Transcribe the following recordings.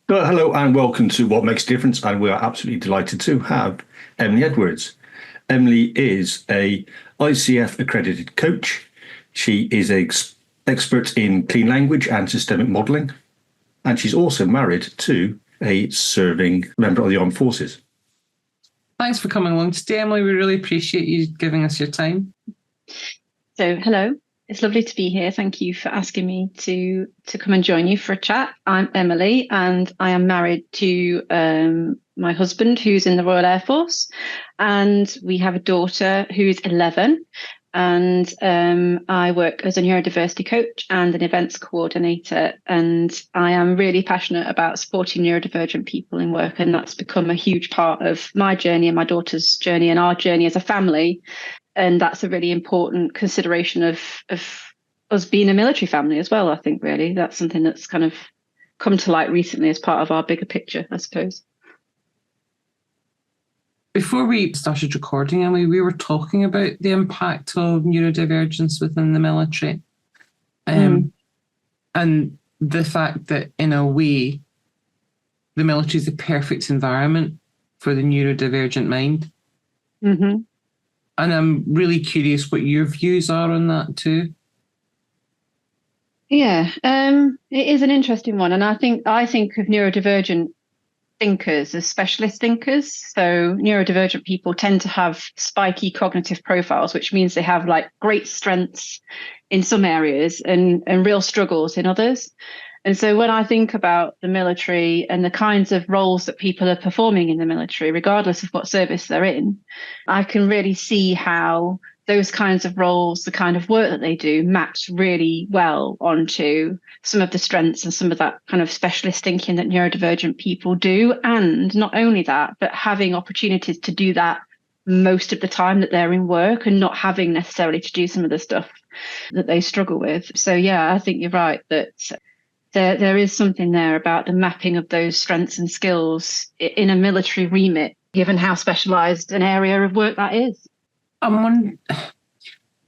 Well, hello and welcome to What Makes a Difference. And we are absolutely delighted to have Emily Edwards. Emily is a ICF accredited coach. She is an expert in clean language and systemic modelling. And she's also married to a serving member of the armed forces. Thanks for coming along today, Emily. We really appreciate you giving us your time. So, hello. It's lovely to be here. Thank you for asking me to come and join you for a chat. I'm Emily and I am married to my husband, who's in the Royal Air Force. And we have a daughter who's 11. And I work as a neurodiversity coach and an events coordinator. And I am really passionate about supporting neurodivergent people in work. And that's become a huge part of my journey and my daughter's journey and our journey as a family. And that's a really important consideration of us being a military family as well, I think, really. That's something that's kind of come to light recently as part of our bigger picture, I suppose. Before we started recording, Emily, we were talking about the impact of neurodivergence within the military. And the fact that, in a way, the military is the perfect environment for the neurodivergent mind. Mm-hmm. And I'm really curious what your views are on that too. Yeah, it is an interesting one. And I think of neurodivergent thinkers as specialist thinkers. So neurodivergent people tend to have spiky cognitive profiles, which means they have like great strengths in some areas and real struggles in others. And so when I think about the military and the kinds of roles that people are performing in the military, regardless of what service they're in, I can really see how those kinds of roles, the kind of work that they do, match really well onto some of the strengths and some of that kind of specialist thinking that neurodivergent people do. And not only that, but having opportunities to do that most of the time that they're in work and not having necessarily to do some of the stuff that they struggle with. So, yeah, I think you're right that there is something there about the mapping of those strengths and skills in a military remit, given how specialised an area of work that is. I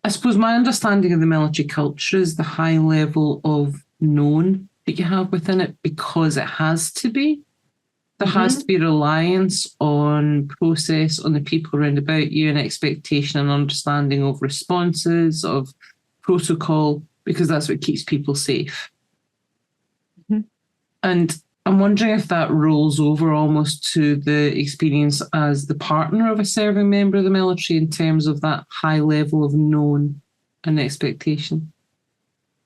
suppose my understanding of the military culture is the high level of known that you have within it because it has to be. There has to be reliance on process, on the people around about you, and expectation and understanding of responses, of protocol, because that's what keeps people safe. And I'm wondering if that rolls over almost to the experience as the partner of a serving member of the military in terms of that high level of known and expectation.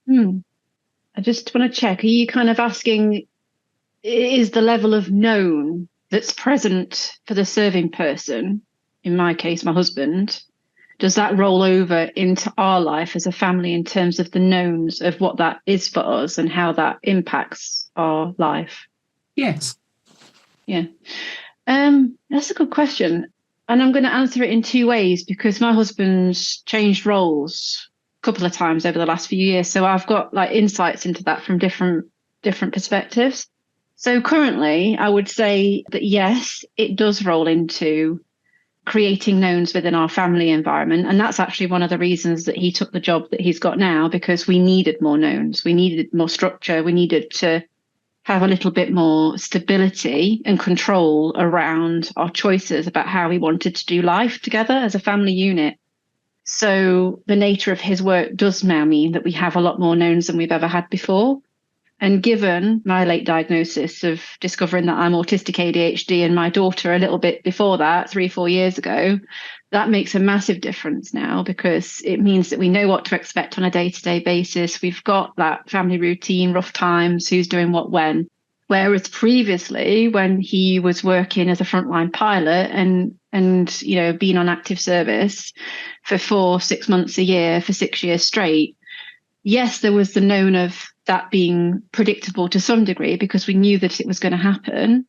I just want to check. Are you kind of asking, is the level of known that's present for the serving person, in my case, my husband, does that roll over into our life as a family in terms of the knowns of what that is for us and how that impacts our life? Yes. Yeah. That's a good question. And I'm going to answer it in two ways because my husband's changed roles a couple of times over the last few years. So I've got like insights into that from different perspectives. So currently, I would say that, yes, it does roll into creating knowns within our family environment. And that's actually one of the reasons that he took the job that he's got now, because we needed more knowns. We needed more structure. We needed to have a little bit more stability and control around our choices about how we wanted to do life together as a family unit. So the nature of his work does now mean that we have a lot more knowns than we've ever had before. And given my late diagnosis of discovering that I'm autistic ADHD and my daughter a little bit before that, 3-4 years ago, that makes a massive difference now because it means that we know what to expect on a day-to-day basis. We've got that family routine, rough times, who's doing what when. Whereas previously, when he was working as a frontline pilot and being on active service for 4-6 months a year for 6 years straight, yes, there was the known of that being predictable to some degree because we knew that it was going to happen.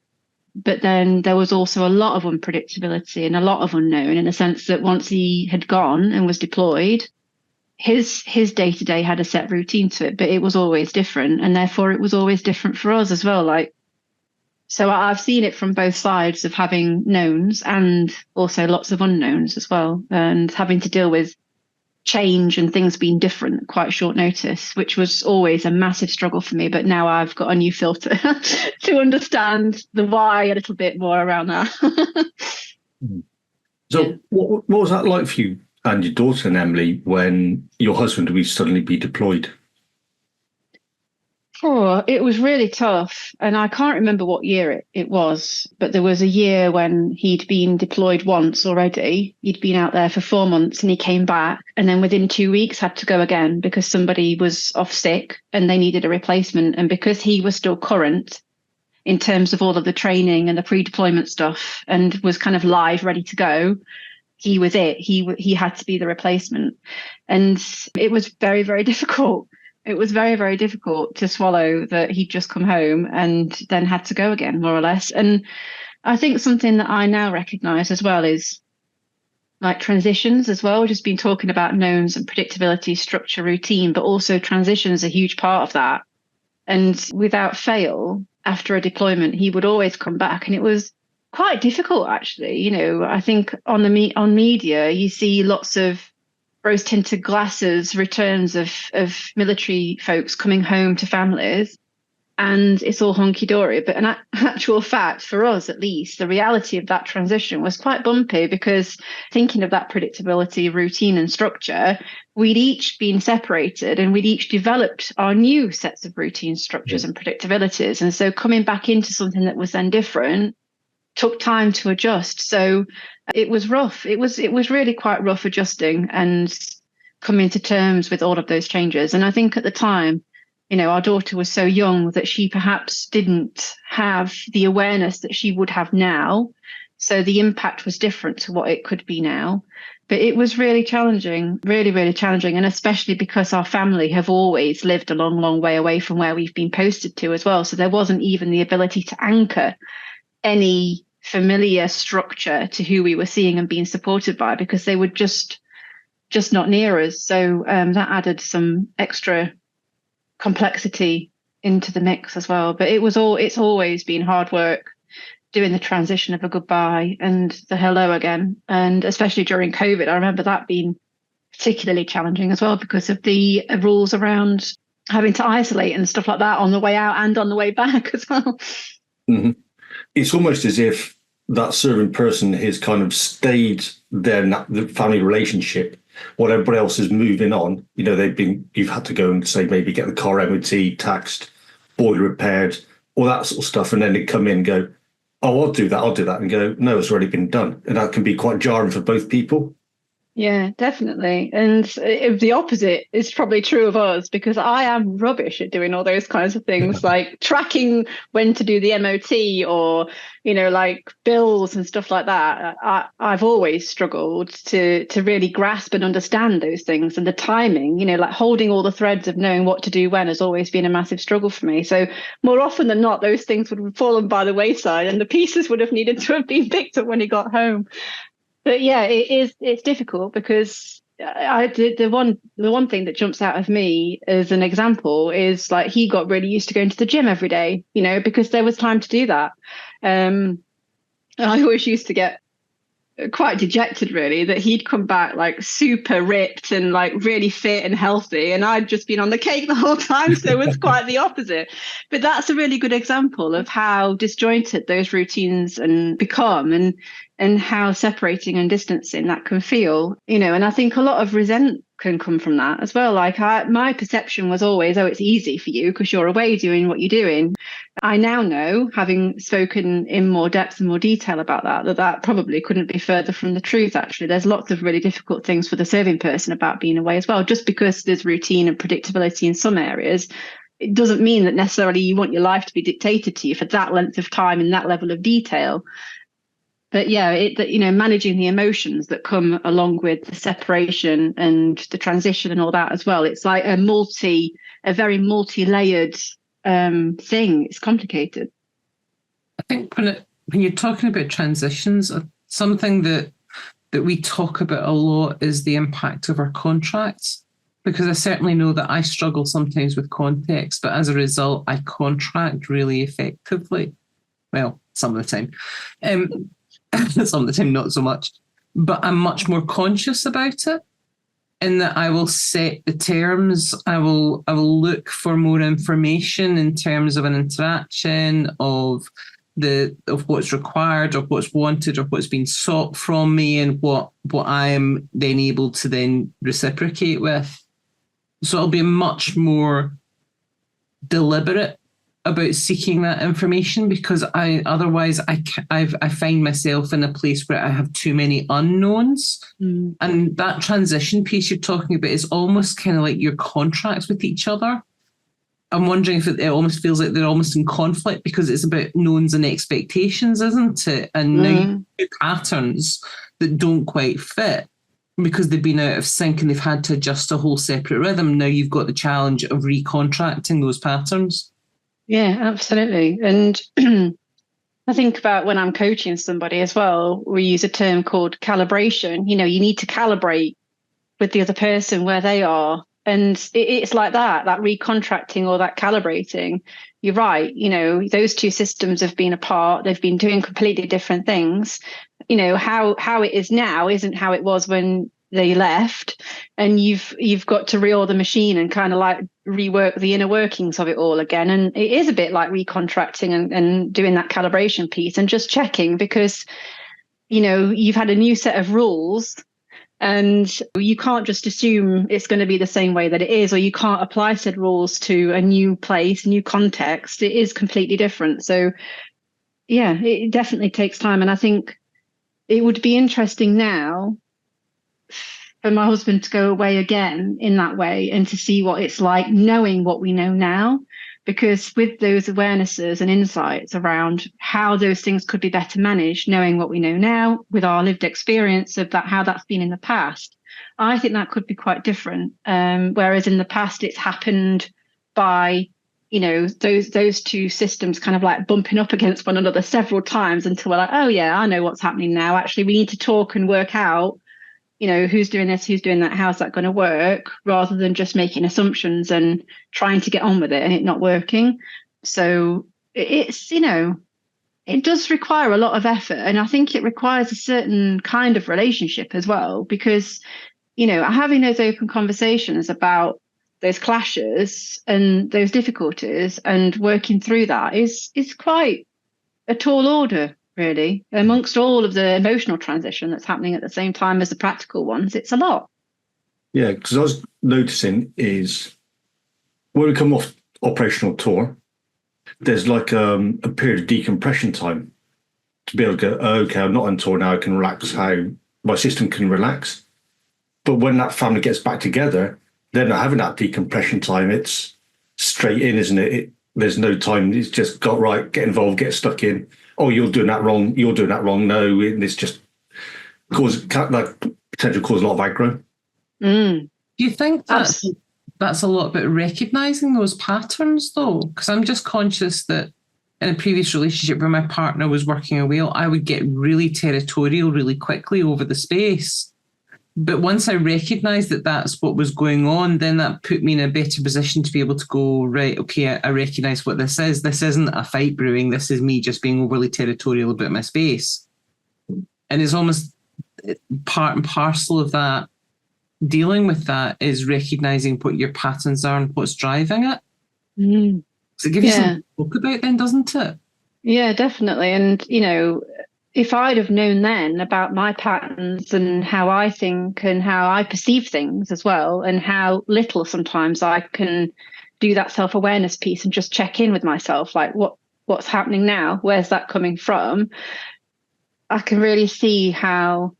But then there was also a lot of unpredictability and a lot of unknown in the sense that once he had gone and was deployed, his day-to-day had a set routine to it, but it was always different. And therefore it was always different for us as well. So I've seen it from both sides of having knowns and also lots of unknowns as well, and having to deal with change and things being different at quite short notice, which was always a massive struggle for me. But now I've got a new filter to understand the why a little bit more around that. So Yeah. what was that like for you and your daughter and Emily when your husband would suddenly be deployed? Oh, it was really tough. And I can't remember what year it was, but there was a year when he'd been deployed once already. He'd been out there for 4 months and he came back. And then within 2 weeks had to go again because somebody was off sick and they needed a replacement. And because he was still current in terms of all of the training and the pre-deployment stuff and was kind of live, ready to go, he was it. He had to be the replacement. And it was very, very difficult. It was very, very difficult to swallow that he'd just come home and then had to go again, more or less. And I think something that I now recognize as well is like transitions as well. Just been talking about knowns and predictability, structure, routine, but also transitions are a huge part of that. And without fail, after a deployment, he would always come back. And it was quite difficult, actually. You know, I think on media, you see lots of rose-tinted glasses returns of military folks coming home to families, and it's all hunky-dory. But in actual fact, for us at least, the reality of that transition was quite bumpy, because thinking of that predictability, routine and structure, we'd each been separated and we'd each developed our new sets of routine structures and predictabilities. And so coming back into something that was then different took time to adjust. So it was rough. It was really quite rough adjusting and coming to terms with all of those changes. And I think at the time, you know, our daughter was so young that she perhaps didn't have the awareness that she would have now. So the impact was different to what it could be now. But it was really challenging, really, really challenging. And especially because our family have always lived a long, long way away from where we've been posted to as well. So there wasn't even the ability to anchor any familiar structure to who we were seeing and being supported by, because they were just not near us. So that added some extra complexity into the mix as well. But it's always been hard work doing the transition of a goodbye and the hello again. And especially during COVID, I remember that being particularly challenging as well, because of the rules around having to isolate and stuff like that on the way out and on the way back as well. Mm-hmm. It's almost as if that serving person has kind of stayed there in the family relationship while everybody else is moving on. You know, you've had to go and say, maybe get the car MOT, taxed, boiler repaired, all that sort of stuff. And then they come in and go, oh, I'll do that. And go, no, it's already been done. And that can be quite jarring for both people. Yeah, definitely. And the opposite is probably true of us, because I am rubbish at doing all those kinds of things, like tracking when to do the MOT or, you know, like bills and stuff like that. I've always struggled to really grasp and understand those things, and the timing, you know, like holding all the threads of knowing what to do when has always been a massive struggle for me. So more often than not, those things would have fallen by the wayside and the pieces would have needed to have been picked up when he got home. But yeah, it's difficult, because the one thing that jumps out of me as an example is, like, he got really used to going to the gym every day, you know, because there was time to do that. I always used to get quite dejected, really, that he'd come back like super ripped and like really fit and healthy, and I'd just been on the cake the whole time. So it was quite the opposite. But that's a really good example of how disjointed those routines and become, and how separating and distancing that can feel, you know. And I think a lot of resent can come from that as well. Like my perception was always, oh, it's easy for you because you're away doing what you're doing. I now know, having spoken in more depth and more detail about that probably couldn't be further from the truth, actually. There's lots of really difficult things for the serving person about being away as well. Just because there's routine and predictability in some areas, it doesn't mean that necessarily you want your life to be dictated to you for that length of time in that level of detail. But yeah, you know, managing the emotions that come along with the separation and the transition and all that as well. It's like a very multi-layered thing. It's complicated. I think when you're talking about transitions, something that we talk about a lot is the impact of our contracts. Because I certainly know that I struggle sometimes with context, but as a result, I contract really effectively. Well, some of the time. Some of the time, not so much. But I'm much more conscious about it. in that I will set the terms. I will look for more information in terms of an interaction, of what's required, or what's wanted, or what's been sought from me, and what I am then able to then reciprocate with. So I'll be much more deliberate about seeking that information, because otherwise I find myself in a place where I have too many unknowns. And that transition piece you're talking about is almost kind of like your contracts with each other. I'm wondering if it almost feels like they're almost in conflict, because it's about knowns and expectations, isn't it? And now you have patterns that don't quite fit because they've been out of sync and they've had to adjust a whole separate rhythm. Now you've got the challenge of recontracting those patterns. Yeah, absolutely. And I think about when I'm coaching somebody as well, we use a term called calibration. You need to calibrate with the other person where they are. And it's like that recontracting or that calibrating. You're right. Those two systems have been apart. They've been doing completely different things. How it is now isn't how it was when they left, and you've got to reel the machine and kind of like rework the inner workings of it all again. And it is a bit like recontracting and doing that calibration piece and just checking, because you've had a new set of rules and you can't just assume it's going to be the same way that it is, or you can't apply said rules to a new place, new context. It is completely different. So yeah, it definitely takes time. And I think it would be interesting now for my husband to go away again in that way and to see what it's like knowing what we know now, because with those awarenesses and insights around how those things could be better managed, knowing what we know now with our lived experience of that, how that's been in the past, I think that could be quite different. Whereas in the past, it's happened by, those two systems kind of like bumping up against one another several times until we're like, oh yeah, I know what's happening now. Actually, we need to talk and work out who's doing this, who's doing that, how's that going to work, rather than just making assumptions and trying to get on with it and it not working. So it's, it does require a lot of effort. And I think it requires a certain kind of relationship as well, because, having those open conversations about those clashes and those difficulties and working through that is quite a tall order. Really, amongst all of the emotional transition that's happening at the same time as the practical ones, it's a lot. Yeah, because I was noticing is when we come off operational tour, there's like a period of decompression time to be able to go, oh, okay, I'm not on tour now, I can relax, how my system can relax. But when that family gets back together, they're not having that decompression time. It's straight in, isn't it? There's no time. It's just got right, get involved, get stuck in. Oh, you're doing that wrong. You're doing that wrong. No, it's just potential cause a lot of aggro. Do you think that's a lot about recognizing those patterns, though? Because I'm just conscious that in a previous relationship where my partner was working away, I would get really territorial really quickly over the space. But once I recognised that that's what was going on, then that put me in a better position to be able to go, right, okay, I recognise what this is. This isn't a fight brewing. This is me just being overly territorial about my space. And it's almost part and parcel of that. Dealing with that is recognising what your patterns are and what's driving it. So it gives you something to talk about then, doesn't it? Yeah, definitely. And, if I'd have known then about my patterns and how I think and how I perceive things as well, and how little sometimes I can do that self-awareness piece and just check in with myself, like what's happening now? Where's that coming from? I can really see how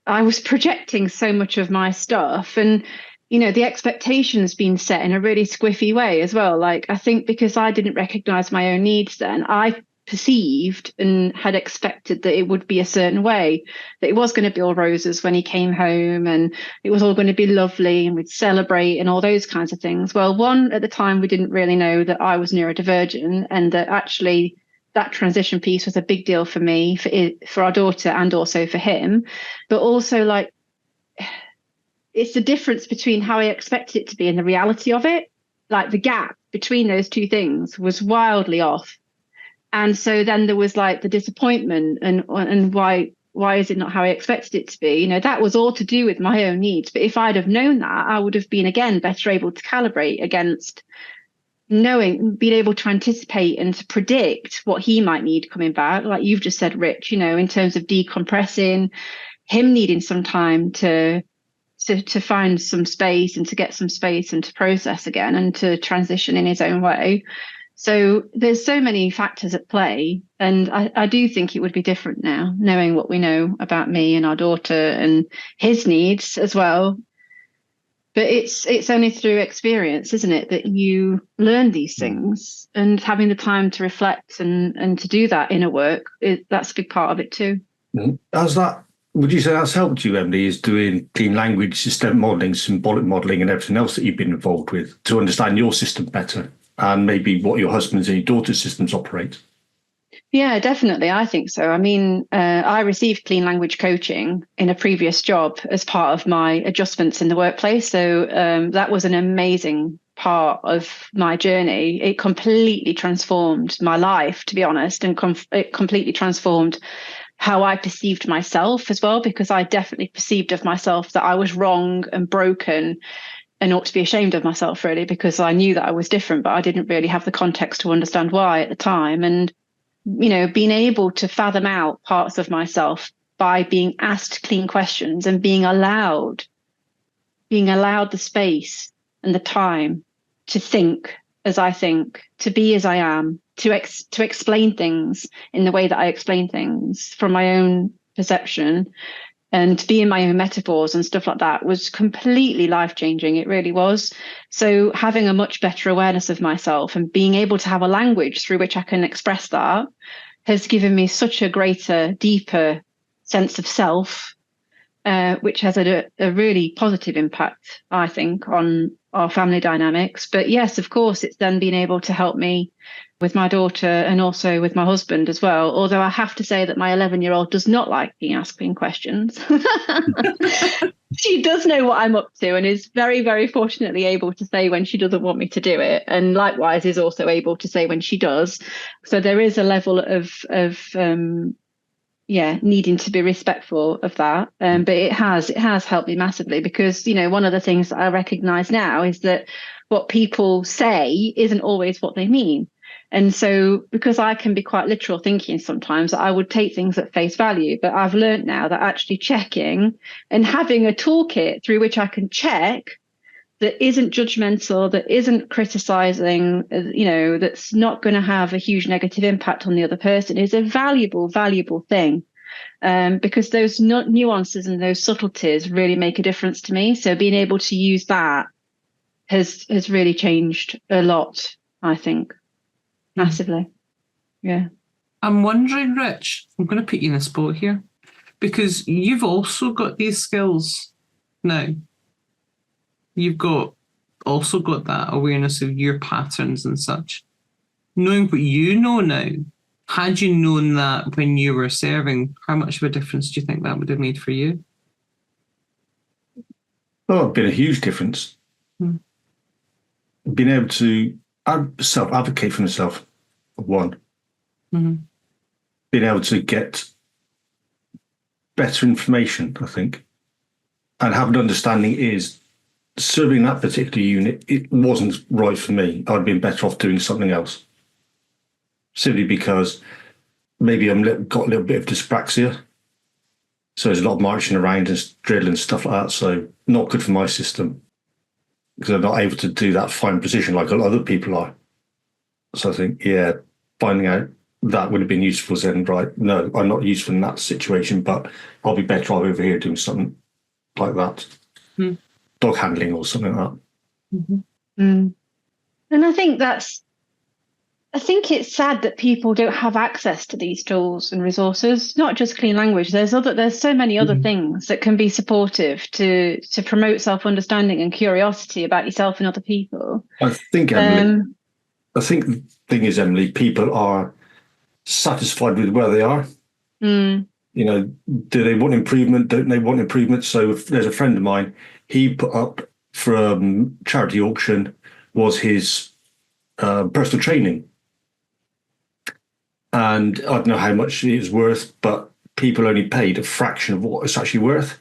I was projecting so much of my stuff, and the expectations being set in a really squiffy way as well. Like, I think because I didn't recognize my own needs then, I perceived and had expected that it would be a certain way, that it was going to be all roses when he came home and it was all going to be lovely and we'd celebrate and all those kinds of things. Well, one, at the time, we didn't really know that I was neurodivergent, and that actually that transition piece was a big deal for me, for our daughter, and also for him. But also, like, it's the difference between how I expected it to be and the reality of it. Like, the gap between those two things was wildly off. And so then there was like the disappointment and why why is it not how I expected it to be? You know, that was all to do with my own needs. But if I'd have known that, I would have been, again, better able to calibrate against knowing, being able to anticipate and to predict what he might need coming back. Like you've just said, Rich, you know, in terms of decompressing, him needing some time to find some space and to get some space and to process again and to transition in his own way. So there's so many factors at play. And I do think it would be different now, knowing what we know about me and our daughter and his needs as well. But it's only through experience, isn't it, that you learn these things, and having the time to reflect and to do that inner work, that's a big part of it too. How's that? Would you say that's helped you, Emily, is doing clean language, systemic modelling, symbolic modelling and everything else that you've been involved with to understand your system better and maybe what your husband's and your daughter's systems operate? Yeah, definitely. I think so. I mean, I received clean language coaching in a previous job as part of my adjustments in the workplace. So that was an amazing part of my journey. It completely transformed my life, to be honest, and it completely transformed how I perceived myself as well, because I definitely perceived of myself that I was wrong and broken and ought to be ashamed of myself, really, because I knew that I was different, but I didn't really have the context to understand why at the time. And you know, being able to fathom out parts of myself by being asked clean questions and being allowed the space and the time to think as I think, to be as I am, to explain things in the way that I explain things from my own perception, and to be in my own metaphors and stuff like that was completely life-changing. It really was. So having a much better awareness of myself and being able to have a language through which I can express that has given me such a greater, deeper sense of self, which has a really positive impact, I think, on our family dynamics. But yes, of course, it's then been able to help me with my daughter and also with my husband as well. Although I have to say that my 11-year-old does not like being asked clean questions. She does know what I'm up to and is very, very fortunately able to say when she doesn't want me to do it. And likewise is also able to say when she does. So there is a level of needing to be respectful of that. But it has helped me massively, because, you know, one of the things that I recognize now is that what people say isn't always what they mean. And so because I can be quite literal thinking sometimes, I would take things at face value. But I've learned now that actually checking and having a toolkit through which I can check that isn't judgmental, that isn't criticizing, you know, that's not going to have a huge negative impact on the other person is a valuable, valuable thing. Because those nuances and those subtleties really make a difference to me. So being able to use that has really changed a lot, I think. Massively. Yeah. I'm wondering, Rich, I'm going to put you in a spot here, because you've also got these skills now. You've also got that awareness of your patterns and such. Knowing what you know now, had you known that when you were serving, how much of a difference do you think that would have made for you? Oh, it's been a huge difference. Being able to self-advocate for myself, one. Being able to get better information, I think, and have an understanding is serving that particular unit, it wasn't right for me. I'd been better off doing something else. Simply because maybe got a little bit of dyspraxia. So there's a lot of marching around and drill and stuff like that. So not good for my system, because I'm not able to do that fine precision like a lot of other people are. So I think, finding out that would have been useful then, right? No, I'm not useful in that situation, but I'll be better off over here doing something like that. Dog handling or something like that. And I think it's sad that people don't have access to these tools and resources, not just clean language. There's so many other things that can be supportive to promote self-understanding and curiosity about yourself and other people. I think, Emily, the thing is, Emily, people are satisfied with where they are. You know, do they want improvement? Don't they want improvement? So if there's a friend of mine, he put up for a charity auction was his personal training. And I don't know how much it was worth, but people only paid a fraction of what it's actually worth.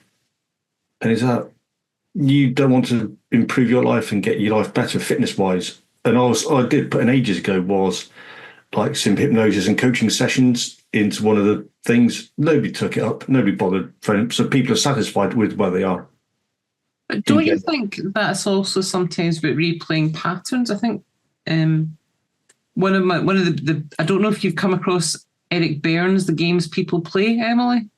And is that you don't want to improve your life and get your life better fitness wise? And I did put in ages ago was like some hypnosis and coaching sessions into one of the things. Nobody took it up. Nobody bothered. So people are satisfied with where they are. But don't you think that's also sometimes about replaying patterns? I think one of the I don't know if you've come across Eric Byrne's The Games People Play, Emily.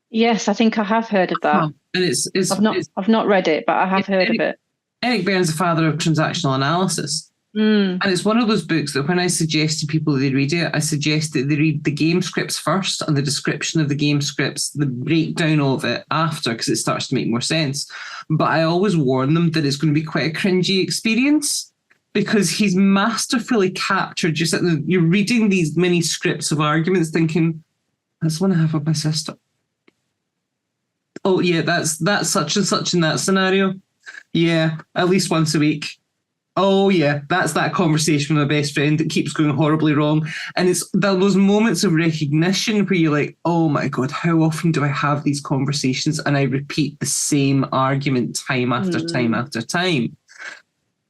Yes, I think I have heard of that. And I've not read it, but I have heard of it. Eric Byrne's the father of transactional analysis. And it's one of those books that when I suggest to people they read it, I suggest that they read the game scripts first and the description of the game scripts, the breakdown of it after, because it starts to make more sense. But I always warn them that it's going to be quite a cringy experience because he's masterfully captured. You're reading these mini scripts of arguments thinking, that's one I have with my sister. Oh, yeah, that's such and such in that scenario. Yeah, at least once a week. Oh, yeah, that's that conversation with my best friend that keeps going horribly wrong. And it's those moments of recognition where you're like, oh, my God, how often do I have these conversations? And I repeat the same argument time after time after time.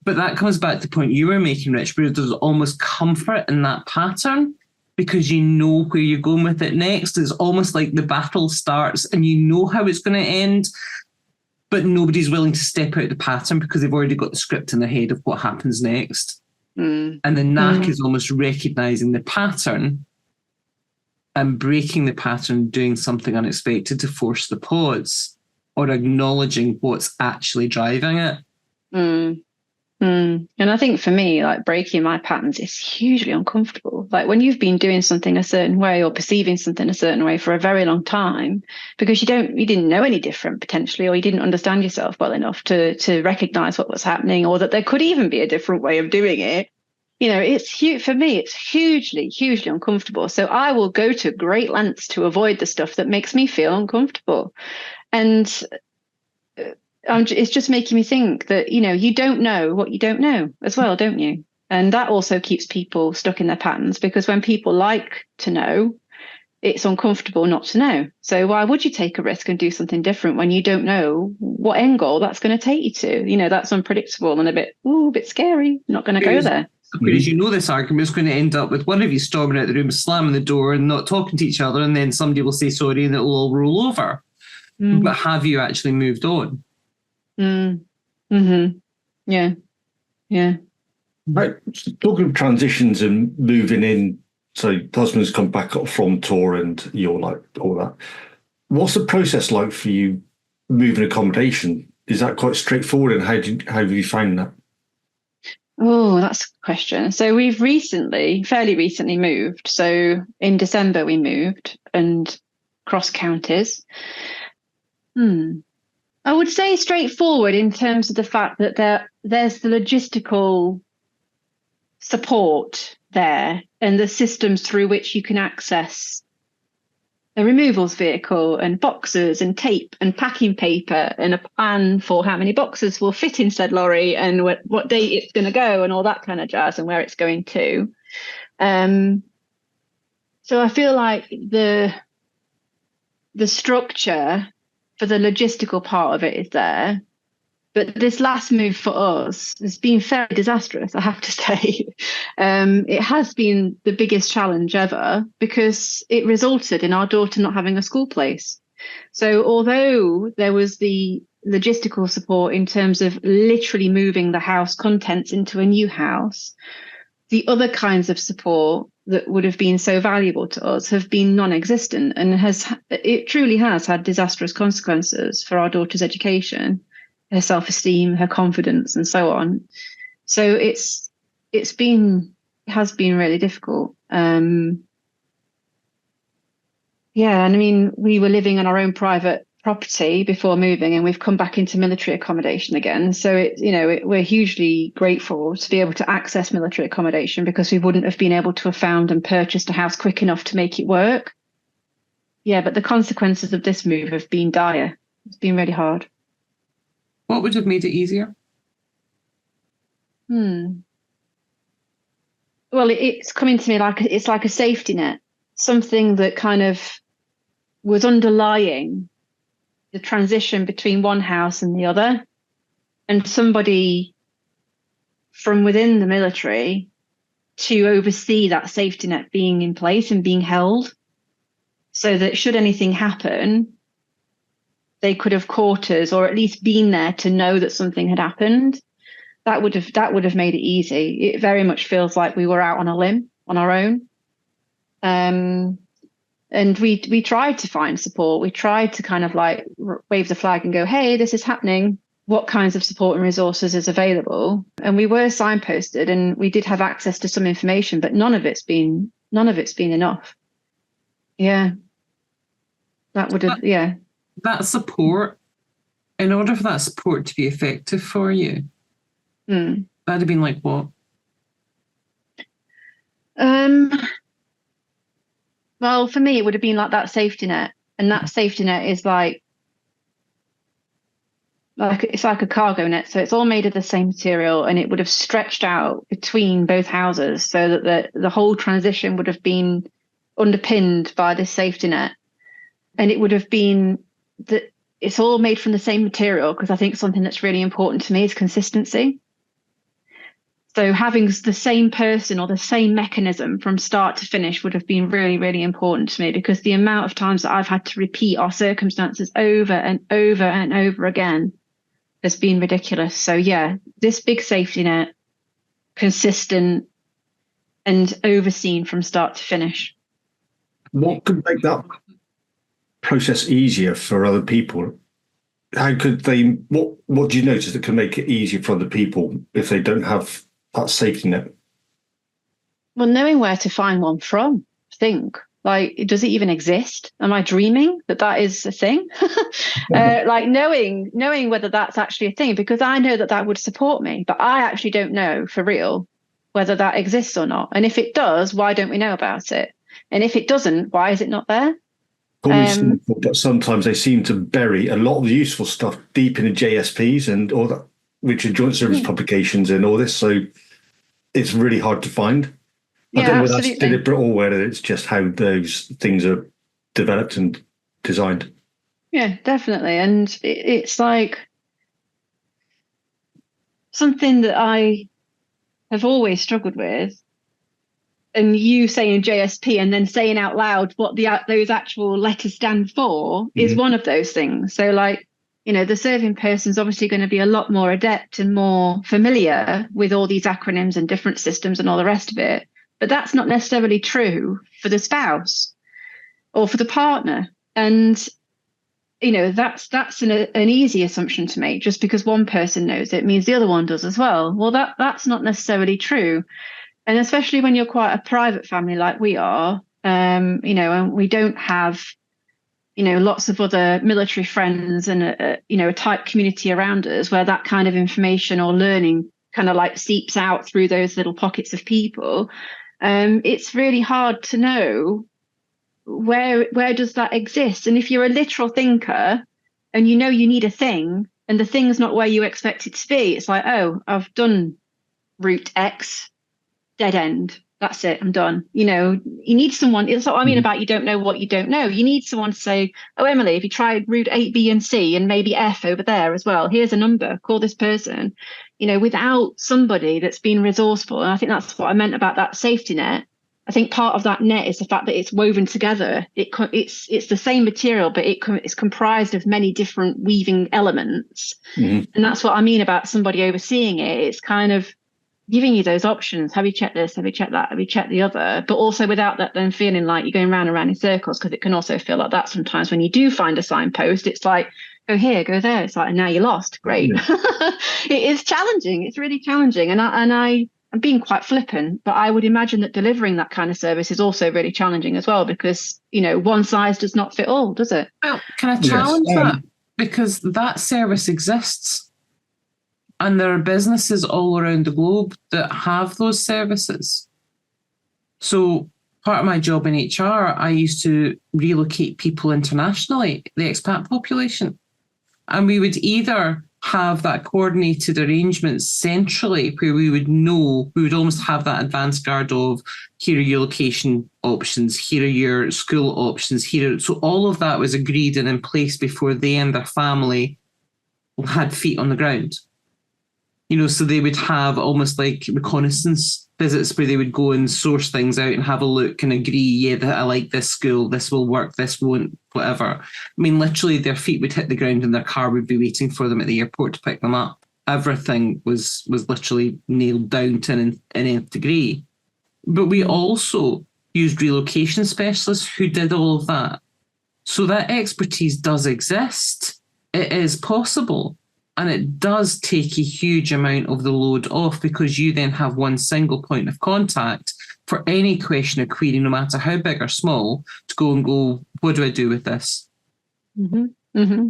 But that comes back to the point you were making, Rich, where there's almost comfort in that pattern because you know where you're going with it next. It's almost like the battle starts and you know how it's going to end. But nobody's willing to step out of the pattern because they've already got the script in their head of what happens next. And the knack is almost recognizing the pattern and breaking the pattern, doing something unexpected to force the pause or acknowledging what's actually driving it. And I think for me, like breaking my patterns is hugely uncomfortable. Like when you've been doing something a certain way or perceiving something a certain way for a very long time, because you didn't know any different potentially, or you didn't understand yourself well enough to recognize what was happening, or that there could even be a different way of doing it. You know, it's huge for me. It's hugely, hugely uncomfortable. So I will go to great lengths to avoid the stuff that makes me feel uncomfortable. And it's just making me think that, you know, you don't know what you don't know as well, don't you? And that also keeps people stuck in their patterns because when people like to know, it's uncomfortable not to know. So why would you take a risk and do something different when you don't know what end goal that's going to take you to? You know, that's unpredictable and a bit scary. Not going to go there. Whereas you know this argument is going to end up with one of you storming out the room, slamming the door and not talking to each other, and then somebody will say sorry and it will all roll over. But have you actually moved on? Yeah. Right. Talking of transitions and moving in, so husband's come back from tour and you're like all that. What's the process like for you moving accommodation? Is that quite straightforward, and how have you found that? Oh, that's a question. So we've fairly recently moved. So in December we moved and cross counties. I would say straightforward in terms of the fact that there's the logistical support there and the systems through which you can access a removals vehicle and boxes and tape and packing paper and a plan for how many boxes will fit in said lorry and what date it's going to go and all that kind of jazz and where it's going to. So I feel like the structure for the logistical part of it is there. But this last move for us has been fairly disastrous, I have to say. It has been the biggest challenge ever because it resulted in our daughter not having a school place. So although there was the logistical support in terms of literally moving the house contents into a new house, the other kinds of support that would have been so valuable to us have been non-existent, and it truly has had disastrous consequences for our daughter's education, her self-esteem, her confidence, and so on. So it has been really difficult. And I mean, we were living on our own private property before moving, and we've come back into military accommodation again. So we're hugely grateful to be able to access military accommodation because we wouldn't have been able to have found and purchased a house quick enough to make it work. Yeah, but the consequences of this move have been dire. It's been really hard. What would have made it easier? Well, it's coming to me like it's like a safety net, something that kind of was underlying the transition between one house and the other, and somebody from within the military to oversee that safety net being in place and being held, so that should anything happen, they could have caught us, or at least been there to know that something had happened. That would have made it easy. It very much feels like we were out on a limb on our own. And we tried to find support. We tried to kind of like wave the flag and go, hey, this is happening. What kinds of support and resources is available? And we were signposted, and we did have access to some information, but none of it's been enough. Yeah. That would have, yeah. That support, in order for that support to be effective for you, that'd have been like what? Well, for me, it would have been like that safety net. And that safety net is like it's like a cargo net. So it's all made of the same material, and it would have stretched out between both houses so that the whole transition would have been underpinned by this safety net. And it would have been that it's all made from the same material, because I think something that's really important to me is consistency. So having the same person or the same mechanism from start to finish would have been really, really important to me, because the amount of times that I've had to repeat our circumstances over and over and over again has been ridiculous. So yeah, this big safety net, consistent and overseen from start to finish. What could make that process easier for other people? How could they, what do you notice that can make it easier for other people if they don't have that safety net? Well, knowing where to find one from, I think. Like, does it even exist? Am I dreaming that is a thing? Like knowing whether that's actually a thing, because I know that would support me, but I actually don't know for real whether that exists or not. And if it does, why don't we know about it? And if it doesn't, why is it not there? But sometimes they seem to bury a lot of the useful stuff deep in the JSPs and all that, which are joint service publications and all this. So it's really hard to find. I don't know whether that's deliberate or whether it's just how those things are developed and designed. Yeah, definitely. And it's like something that I have always struggled with. And you saying JSP and then saying out loud what those actual letters stand for is one of those things. So like, the serving person's obviously going to be a lot more adept and more familiar with all these acronyms and different systems and all the rest of it. But that's not necessarily true for the spouse or for the partner. And, that's an easy assumption to make. Just because one person knows it means the other one does as well. Well, that's not necessarily true. And especially when you're quite a private family like we are, and we don't have, lots of other military friends and, a tight community around us where that kind of information or learning kind of like seeps out through those little pockets of people. It's really hard to know where does that exist. And if you're a literal thinker and you need a thing and the thing's not where you expect it to be, it's like, oh, I've done route X, dead end. That's it. I'm done. You need someone. It's what I mean about you don't know what you don't know. You need someone to say, oh, Emily, have you tried route A, B, and C and maybe F over there as well? Here's a number. Call this person. Without somebody that's been resourceful. And I think that's what I meant about that safety net. I think part of that net is the fact that it's woven together. It's the same material, but it's comprised of many different weaving elements. And that's what I mean about somebody overseeing it. It's kind of giving you those options. Have you checked this? Have you checked that? Have you checked the other? But also without that then feeling like you're going round and round in circles, because it can also feel like that sometimes when you do find a signpost. It's like, go here, go there. It's like, and now you're lost. Great. It is challenging. It's really challenging. And I'm being quite flippant, but I would imagine that delivering that kind of service is also really challenging as well, because, one size does not fit all, does it? Well, can I challenge that? Because that service exists. And there are businesses all around the globe that have those services. So part of my job in HR, I used to relocate people internationally, the expat population. And we would either have that coordinated arrangement centrally where we would almost have that advanced guard of, here are your location options, here are your school options, so all of that was agreed and in place before they and their family had feet on the ground. So they would have almost like reconnaissance visits where they would go and source things out and have a look and agree, yeah, that I like this school, this will work, this won't, whatever. I mean, literally their feet would hit the ground and their car would be waiting for them at the airport to pick them up. Everything was literally nailed down to an nth degree. But we also used relocation specialists who did all of that. So that expertise does exist. It is possible. And it does take a huge amount of the load off, because you then have one single point of contact for any question or query, no matter how big or small, to go, what do I do with this? Mm-hmm. Mm-hmm.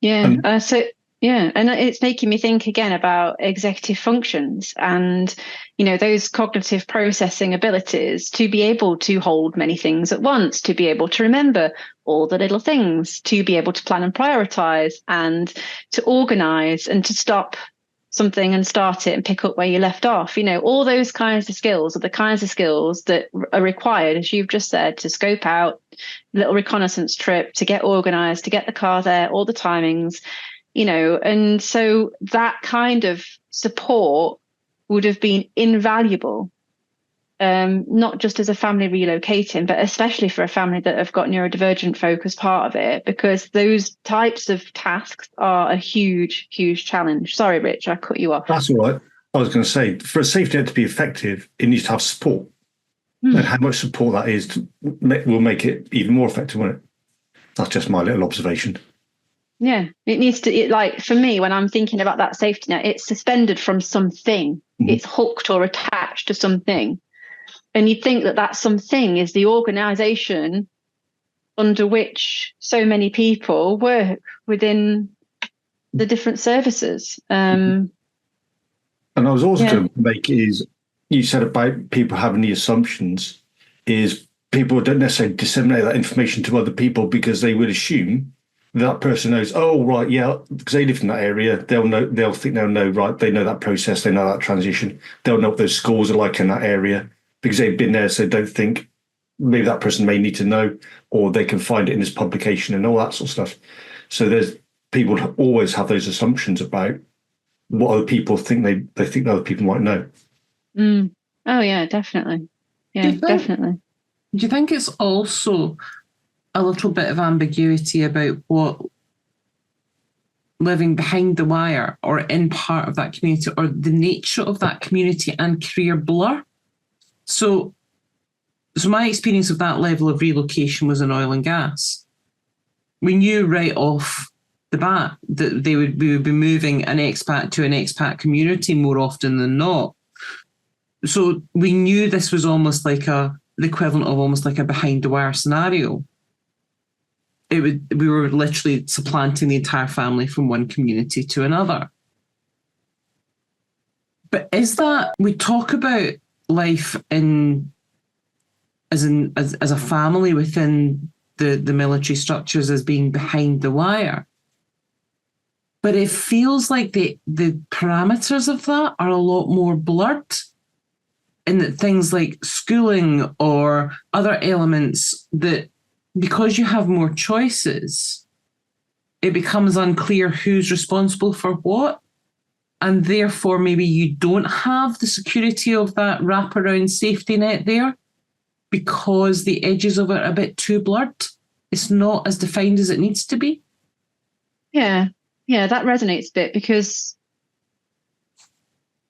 Yeah. And it's making me think again about executive functions and, those cognitive processing abilities to be able to hold many things at once, to be able to remember all the little things, to be able to plan and prioritize and to organize and to stop something and start it and pick up where you left off. All those kinds of skills are the kinds of skills that are required, as you've just said, to scope out a little reconnaissance trip, to get organized, to get the car there, all the timings. And so that kind of support would have been invaluable, not just as a family relocating, but especially for a family that have got neurodivergent folk as part of it, because those types of tasks are a huge, huge challenge. Sorry, Rich, I cut you off. That's all right. I was going to say, for a safety net to be effective, it needs to have support. And how much support that is will make it even more effective, won't it? That's just my little observation. Yeah, it needs to, like for me, when I'm thinking about that safety net, it's suspended from something. Mm-hmm. It's hooked or attached to something. And you'd think that something is the organisation under which so many people work within the different services. And I was also going to make is, you said about people having the assumptions, is people don't necessarily disseminate that information to other people because they would assume that person knows, oh, right, yeah, because they live in that area, they'll know, right, they know that process, they know that transition, they'll know what those schools are like in that area because they've been there, so don't think maybe that person may need to know, or they can find it in this publication and all that sort of stuff. So there's people always have those assumptions about what other people think they think other people might know. Oh, yeah, definitely. Yeah, definitely. Do you think it's also a little bit of ambiguity about what living behind the wire or in part of that community or the nature of that community and career blur? So my experience of that level of relocation was in oil and gas. We knew right off the bat that we would be moving an expat to an expat community more often than not. So we knew this was almost like the equivalent of almost like a behind the wire scenario. We were literally supplanting the entire family from one community to another. But is that, we talk about life as a family within the military structures as being behind the wire. But it feels like the parameters of that are a lot more blurred, in that things like schooling or other elements that, because you have more choices, it becomes unclear who's responsible for what. And therefore, maybe you don't have the security of that wraparound safety net there because the edges of it are a bit too blurred. It's not as defined as it needs to be. Yeah, that resonates a bit, because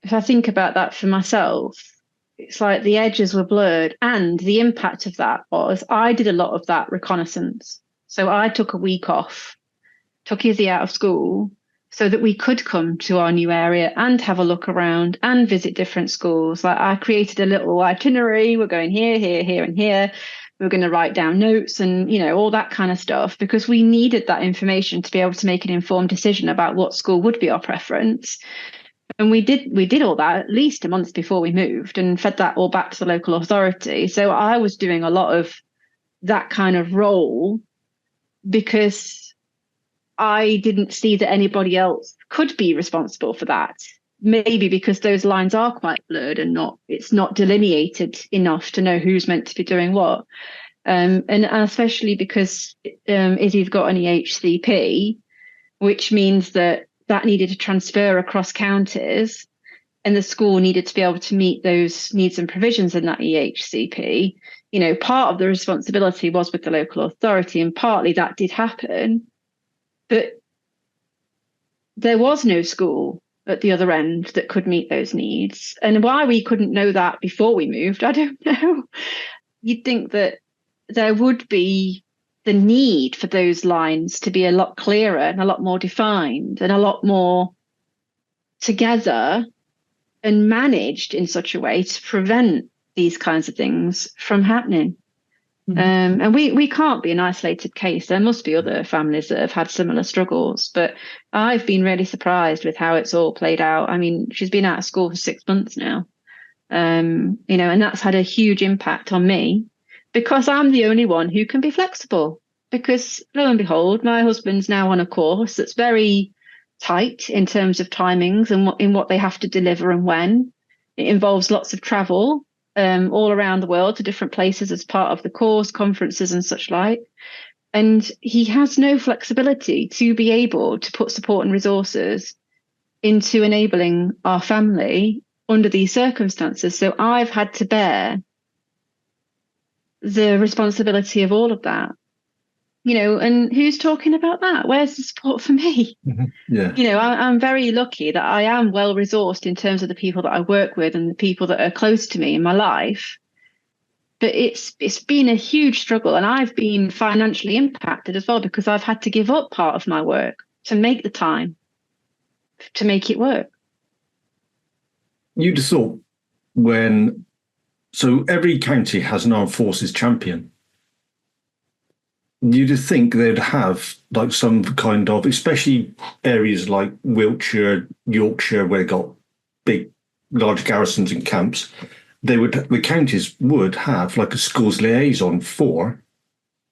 if I think about that for myself, it's like the edges were blurred, and the impact of that was I did a lot of that reconnaissance. So I took a week off, took Izzy out of school so that we could come to our new area and have a look around and visit different schools. Like I created a little itinerary. We're going here, here, here, and here. We're going to write down notes and, all that kind of stuff, because we needed that information to be able to make an informed decision about what school would be our preference. And we did all that at least a month before we moved, and fed that all back to the local authority. So I was doing a lot of that kind of role because I didn't see that anybody else could be responsible for that. Maybe because those lines are quite blurred and it's not delineated enough to know who's meant to be doing what. And especially because Izzy's got an EHCP, which means that needed to transfer across counties, and the school needed to be able to meet those needs and provisions in that EHCP. You know, part of the responsibility was with the local authority, and partly that did happen, but there was no school at the other end that could meet those needs. And why we couldn't know that before we moved, I don't know. You'd think that there would be the need for those lines to be a lot clearer and a lot more defined and a lot more together and managed in such a way to prevent these kinds of things from happening. And we can't be an isolated case. There must be other families that have had similar struggles, but I've been really surprised with how it's all played out. I mean, she's been out of school for 6 months now, and that's had a huge impact on me because I'm the only one who can be flexible, because lo and behold, my husband's now on a course that's very tight in terms of timings and in what they have to deliver and when. It involves lots of travel all around the world to different places as part of the course, conferences and such like. And he has no flexibility to be able to put support and resources into enabling our family under these circumstances. So I've had to bear the responsibility of all of that. And who's talking about that? Where's the support for me? Yeah. I'm very lucky that I am well resourced in terms of the people that I work with and the people that are close to me in my life. But it's been a huge struggle, and I've been financially impacted as well because I've had to give up part of my work to make the time to make it work. You'd have thought so every county has an armed forces champion. You'd think they'd have like some kind of, especially areas like Wiltshire, Yorkshire, where they've got large garrisons and camps. The counties would have like a schools liaison for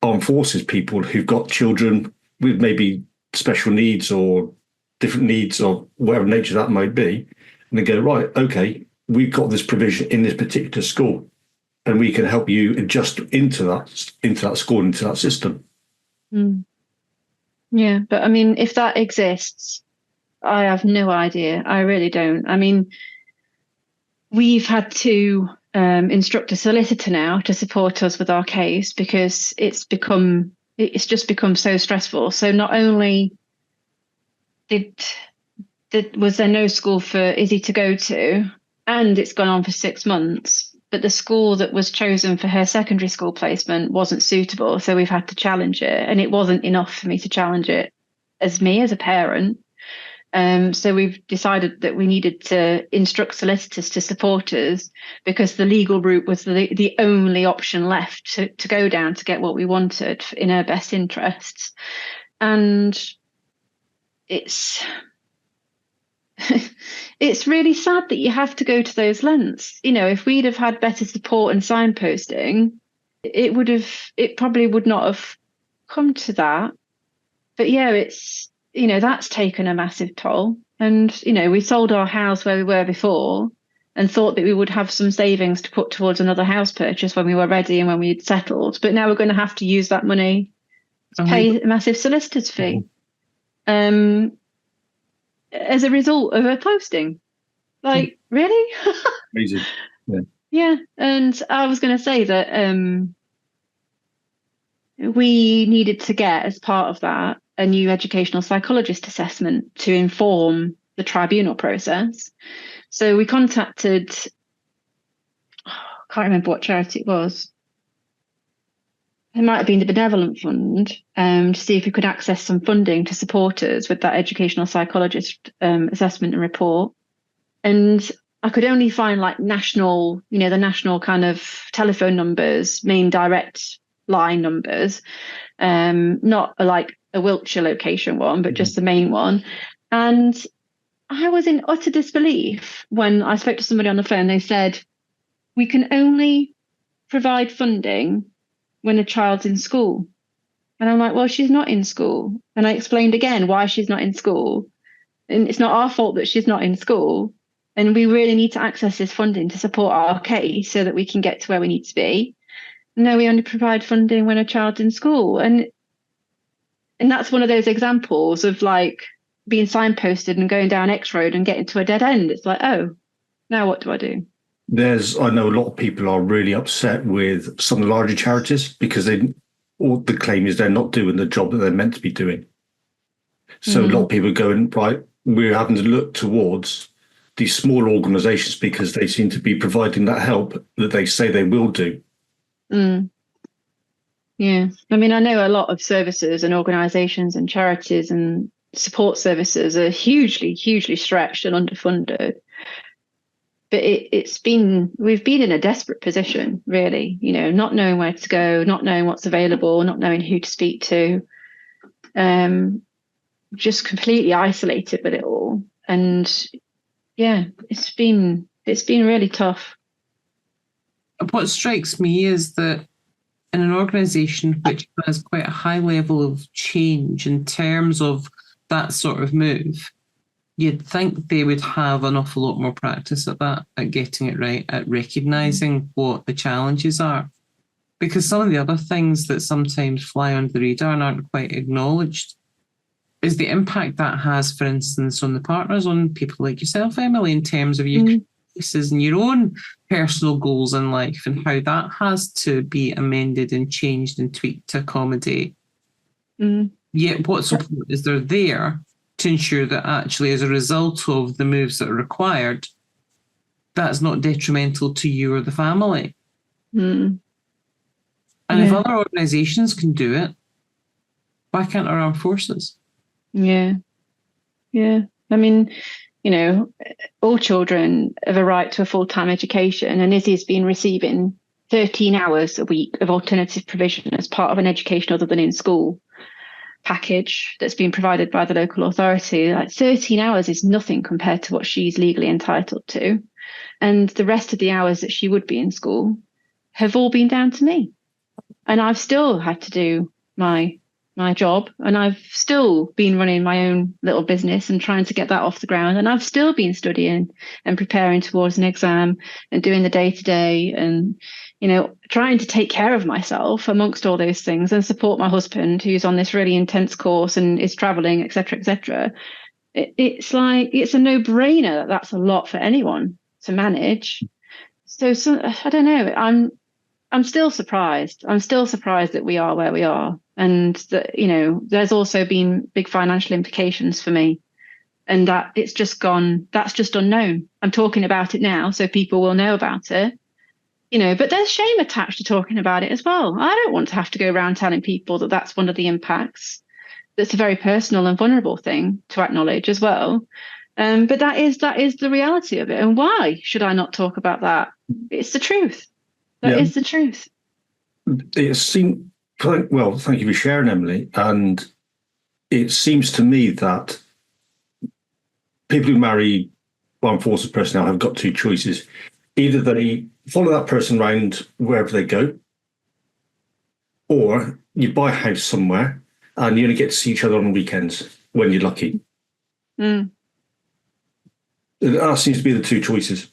armed forces people who've got children with maybe special needs or different needs or whatever nature that might be. And they go, right, okay, we've got this provision in this particular school, and we can help you adjust into that school, into that system. Yeah, but I mean, if that exists, I have no idea. I really don't. I mean, we've had to instruct a solicitor now to support us with our case because it's just become so stressful. So not only was there no school for Izzy to go to, and it's gone on for 6 months, but the school that was chosen for her secondary school placement wasn't suitable. So we've had to challenge it, and it wasn't enough for me to challenge it as a parent. So we've decided that we needed to instruct solicitors to support us because the legal route was the only option left to go down to get what we wanted in her best interests. And it's really sad that you have to go to those lengths. If we'd have had better support and signposting, it probably would not have come to that. But yeah, that's taken a massive toll. And, we sold our house where we were before and thought that we would have some savings to put towards another house purchase when we were ready and when we'd settled. But now we're going to have to use that money to pay a massive solicitor's fee. As a result of a posting. Like, really? Amazing. Yeah. And I was going to say that we needed to get, as part of that, a new educational psychologist assessment to inform the tribunal process. So we contacted, I can't remember what charity it was. It might have been the Benevolent Fund, to see if we could access some funding to support us with that educational psychologist assessment and report. And I could only find like national, the national kind of telephone numbers, main direct line numbers, not like a Wiltshire location one, but just the main one. And I was in utter disbelief when I spoke to somebody on the phone. They said, we can only provide funding when a child's in school. And I'm like, well, she's not in school. And I explained again why she's not in school. and it's not our fault that she's not in school. And we really need to access this funding to support our case so that we can get to where we need to be. No, we only provide funding when a child's in school. And that's one of those examples of like being signposted and going down X road and getting to a dead end. It's like, oh, now what do I do? I know a lot of people are really upset with some of the larger charities because all the claim is they're not doing the job that they're meant to be doing. So a lot of people are going, right, we're having to look towards these small organisations because they seem to be providing that help that they say they will do. Yeah. I mean, I know a lot of services and organisations and charities and support services are hugely, hugely stretched and underfunded. But we've been in a desperate position, really, not knowing where to go, not knowing what's available, not knowing who to speak to, just completely isolated with it all. And yeah, it's been really tough. What strikes me is that in an organisation which has quite a high level of change in terms of that sort of move, you'd think they would have an awful lot more practice at that, at getting it right, at recognising what the challenges are. Because some of the other things that sometimes fly under the radar and aren't quite acknowledged is the impact that has, for instance, on the partners, on people like yourself, Emily, in terms of your choices and your own personal goals in life and how that has to be amended and changed and tweaked to accommodate. Yet what support is there to ensure that actually as a result of the moves that are required, that's not detrimental to you or the family? And if other organisations can do it, why can't our armed forces? Yeah. I mean, all children have a right to a full-time education, and Izzy's been receiving 13 hours a week of alternative provision as part of an education other than in school package that's been provided by the local authority. Like 13 hours is nothing compared to what she's legally entitled to. And the rest of the hours that she would be in school have all been down to me. And I've still had to do my job, and I've still been running my own little business and trying to get that off the ground. And I've still been studying and preparing towards an exam and doing the day-to-day and, trying to take care of myself amongst all those things and support my husband who's on this really intense course and is traveling, et cetera, et cetera. It's like, it's a no-brainer that's a lot for anyone to manage. So I don't know. I'm still surprised. I'm still surprised that we are where we are. And that, there's also been big financial implications for me. And that it's just gone, that's just unknown. I'm talking about it now, so people will know about it. But there's shame attached to talking about it as well. I don't want to have to go around telling people that that's one of the impacts. That's a very personal and vulnerable thing to acknowledge as well. But that is the reality of it. And why should I not talk about that? It's the truth. That is the truth. It seems, well, thank you for sharing, Emily. And it seems to me that people who marry armed forces personnel have got two choices. Either they follow that person around wherever they go, or you buy a house somewhere and you only get to see each other on weekends when you're lucky. That seems to be the two choices.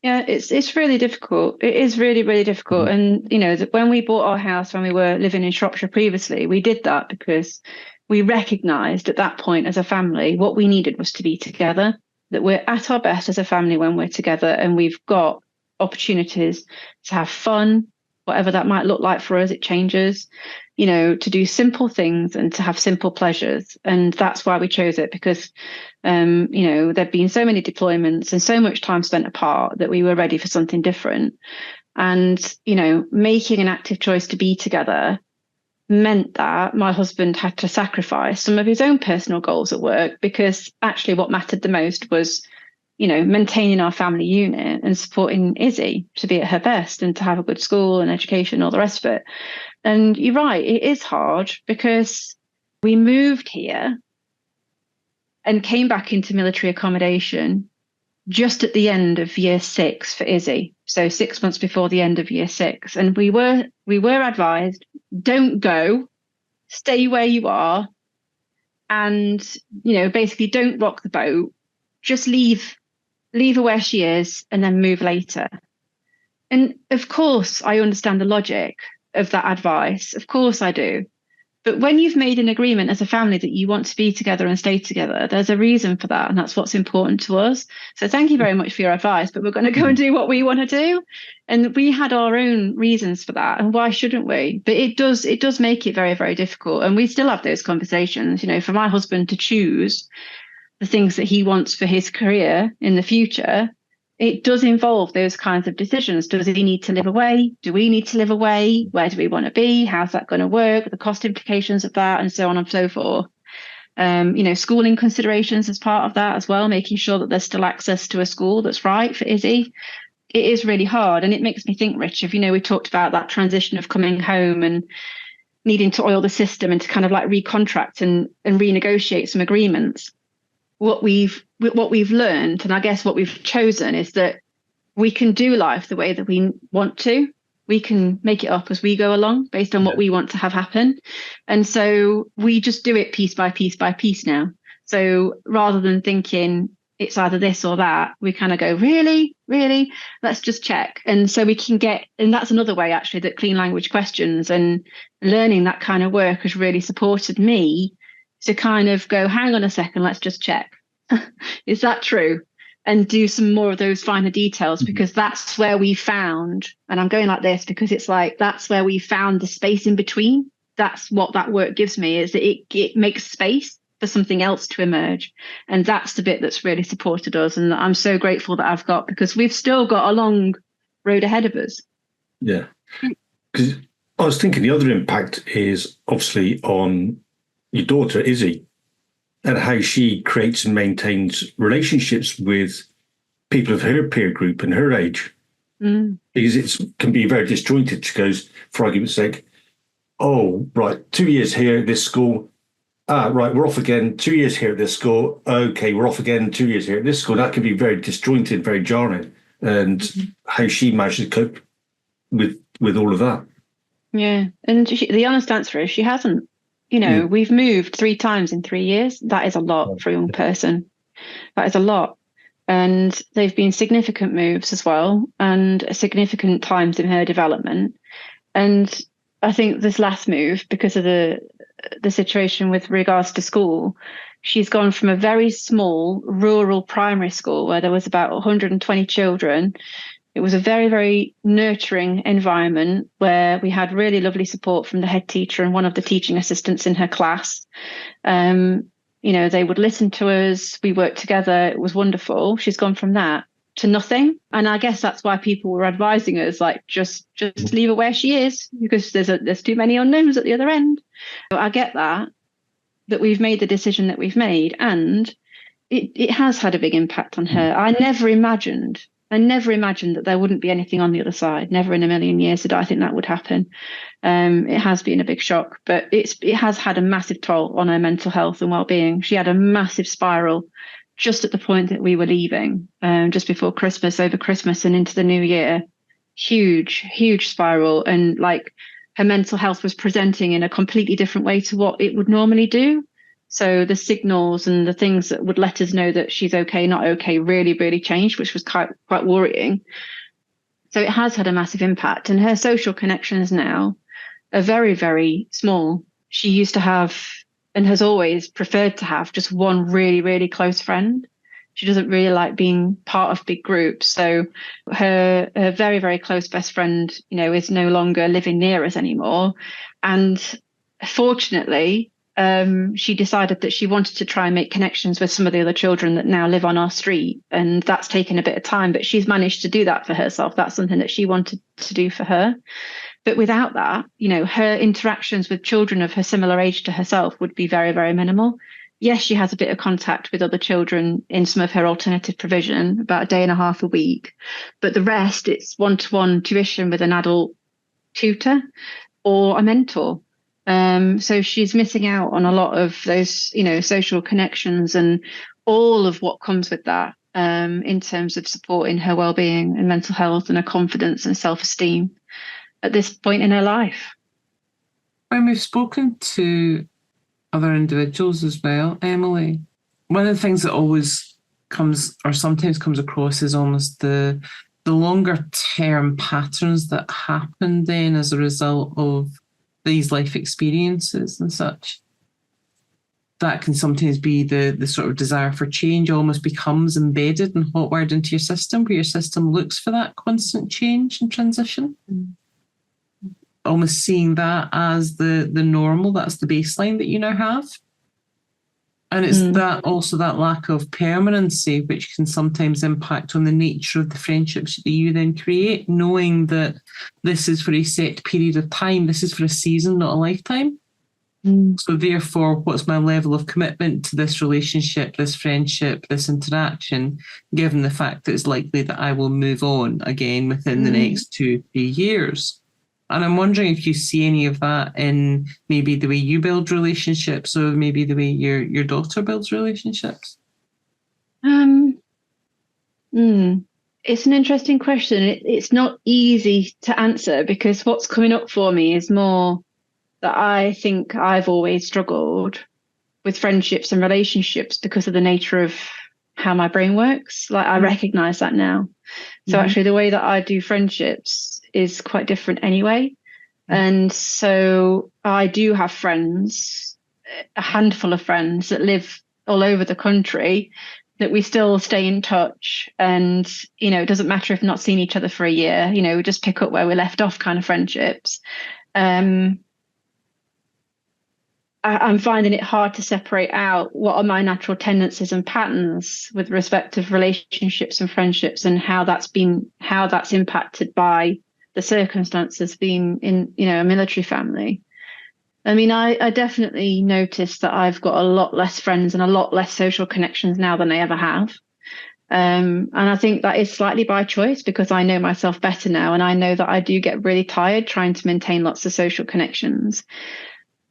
Yeah, it's really difficult. It is really, really difficult. And, when we bought our house, when we were living in Shropshire previously, we did that because we recognised at that point as a family, what we needed was to be together, that we're at our best as a family when we're together, and we've got opportunities to have fun, whatever that might look like for us, it changes, to do simple things and to have simple pleasures. And that's why we chose it, because, there'd been so many deployments and so much time spent apart that we were ready for something different. And, making an active choice to be together meant that my husband had to sacrifice some of his own personal goals at work, because actually what mattered the most was, maintaining our family unit and supporting Izzy to be at her best and to have a good school and education and all the rest of it. And you're right, it is hard because we moved here and came back into military accommodation just at the end of year 6 for Izzy. So 6 months before the end of year 6. And we were advised, don't go, stay where you are. and, basically don't rock the boat. Just leave her where she is and then move later. And of course, I understand the logic of that advice. Of course I do. But when you've made an agreement as a family that you want to be together and stay together, there's a reason for that. And that's what's important to us. So thank you very much for your advice, but we're going to go and do what we want to do. And we had our own reasons for that. And why shouldn't we? But it does make it very, very difficult. And we still have those conversations, for my husband to choose the things that he wants for his career in the future. It does involve those kinds of decisions. Does he need to live away? Do we need to live away? Where do we want to be? How's that going to work? The cost implications of that, and so on and so forth. Schooling considerations as part of that as well, making sure that there's still access to a school that's right for Izzy. It is really hard. And it makes me think, Rich, we talked about that transition of coming home and needing to oil the system and to kind of like recontract and renegotiate some agreements. What we've learned, and I guess what we've chosen, is that we can do life the way that we want to. We can make it up as we go along based on what we want to have happen. And so we just do it piece by piece by piece now. So rather than thinking it's either this or that, we kind of go, really? Let's just check. And so we can and that's another way actually that clean language questions and learning that kind of work has really supported me to kind of go, hang on a second, let's just check. Is that true? And do some more of those finer details, because that's where we found, and I'm going like this because it's like, that's where we found the space in between. That's what that work gives me, is that it makes space for something else to emerge. And that's the bit that's really supported us. And I'm so grateful that I've got, because we've still got a long road ahead of us. Yeah. Because I was thinking the other impact is obviously on your daughter, Izzy, and how she creates and maintains relationships with people of her peer group and her age. Because it can be very disjointed. She goes, for argument's sake, oh, right, 2 years here at this school. Right, we're off again, 2 years here at this school. Okay, we're off again, 2 years here at this school. That can be very disjointed, very jarring. And how she manages to cope with all of that. Yeah, and the honest answer is she hasn't. We've moved 3 times in 3 years. That is a lot for a young person. That is a lot. And they've been significant moves as well, and significant times in her development. And I think this last move, because of the situation with regards to school, she's gone from a very small rural primary school where there was about 120 children. It was a very, very nurturing environment where we had really lovely support from the head teacher and one of the teaching assistants in her class. They would listen to us. We worked together. It was wonderful. She's gone from that to nothing. And I guess that's why people were advising us, like, just leave her where she is, because there's too many unknowns at the other end. So I get that we've made the decision that we've made, and it has had a big impact on her. I never imagined that there wouldn't be anything on the other side. Never in a million years did I think that would happen. It has been a big shock, but it has had a massive toll on her mental health and well-being. She had a massive spiral just at the point that we were leaving, just before Christmas, over Christmas and into the new year. Huge spiral. And like, her mental health was presenting in a completely different way to what it would normally do. So the signals and the things that would let us know that she's okay, not okay, really, really changed, which was quite worrying. So it has had a massive impact. And her social connections now are very, very small. She used to have, and has always preferred to have, just one really, really close friend. She doesn't really like being part of big groups. So her very, very close best friend, is no longer living near us anymore. And fortunately, she decided that she wanted to try and make connections with some of the other children that now live on our street. And that's taken a bit of time, but she's managed to do that for herself. That's something that she wanted to do for her. But without that, her interactions with children of her similar age to herself would be very, very minimal. Yes, she has a bit of contact with other children in some of her alternative provision, about a day and a half a week. But the rest, it's one-to-one tuition with an adult tutor or a mentor. So she's missing out on a lot of those, social connections and all of what comes with that, in terms of supporting her well-being and mental health and her confidence and self-esteem at this point in her life. When we've spoken to other individuals as well, Emily. One of the things that always comes or sometimes comes across is almost the longer term patterns that happen then as a result of these life experiences and such. That can sometimes be the sort of desire for change almost becomes embedded and hotwired into your system, where your system looks for that constant change and transition. Almost seeing that as the normal, that's the baseline that you now have. And it's that also that lack of permanency, which can sometimes impact on the nature of the friendships that you then create, knowing that this is for a set period of time, this is for a season, not a lifetime. So therefore, what's my level of commitment to this relationship, this friendship, this interaction, given the fact that it's likely that I will move on again within the next 2-3 years? And I'm wondering if you see any of that in maybe the way you build relationships or maybe the way your daughter builds relationships. It's an interesting question. It's not easy to answer because what's coming up for me is more that I think I've always struggled with friendships and relationships because of the nature of how my brain works. Like I recognize that now. So actually the way that I do friendships is quite different anyway. And so I do have friends, a handful of friends that live all over the country that we still stay in touch. And, you know, it doesn't matter if we've not seen each other for a year, you know, we just pick up where we left off kind of friendships. I'm finding it hard to separate out what are my natural tendencies and patterns with respect to relationships and friendships and how that's impacted by the circumstances being in, you know, a military family. I mean, I definitely noticed that I've got a lot less friends and a lot less social connections now than I ever have. And I think that is slightly by choice because I know myself better now. And I know that I do get really tired trying to maintain lots of social connections.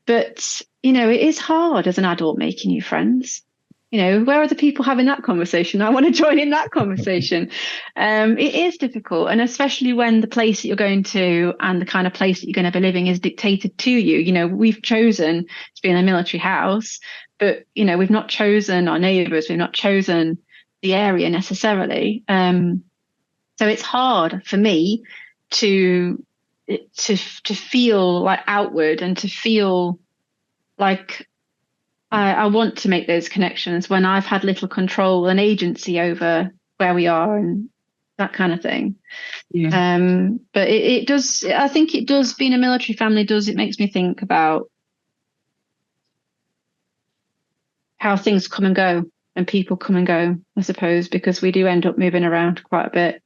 But, you know, it is hard as an adult making new friends. You know, where are the people having that conversation? I want to join in that conversation. It is difficult. And especially when the place that you're going to and the kind of place that you're going to be living is dictated to you. You know, we've chosen to be in a military house, but, you know, we've not chosen our neighbours. We've not chosen the area necessarily. So it's hard for me to feel like outward and to feel like I want to make those connections when I've had little control and agency over where we are and that kind of thing. Yeah. But it does, I think it does, being a military family it makes me think about how things come and go and people come and go, I suppose, because we do end up moving around quite a bit.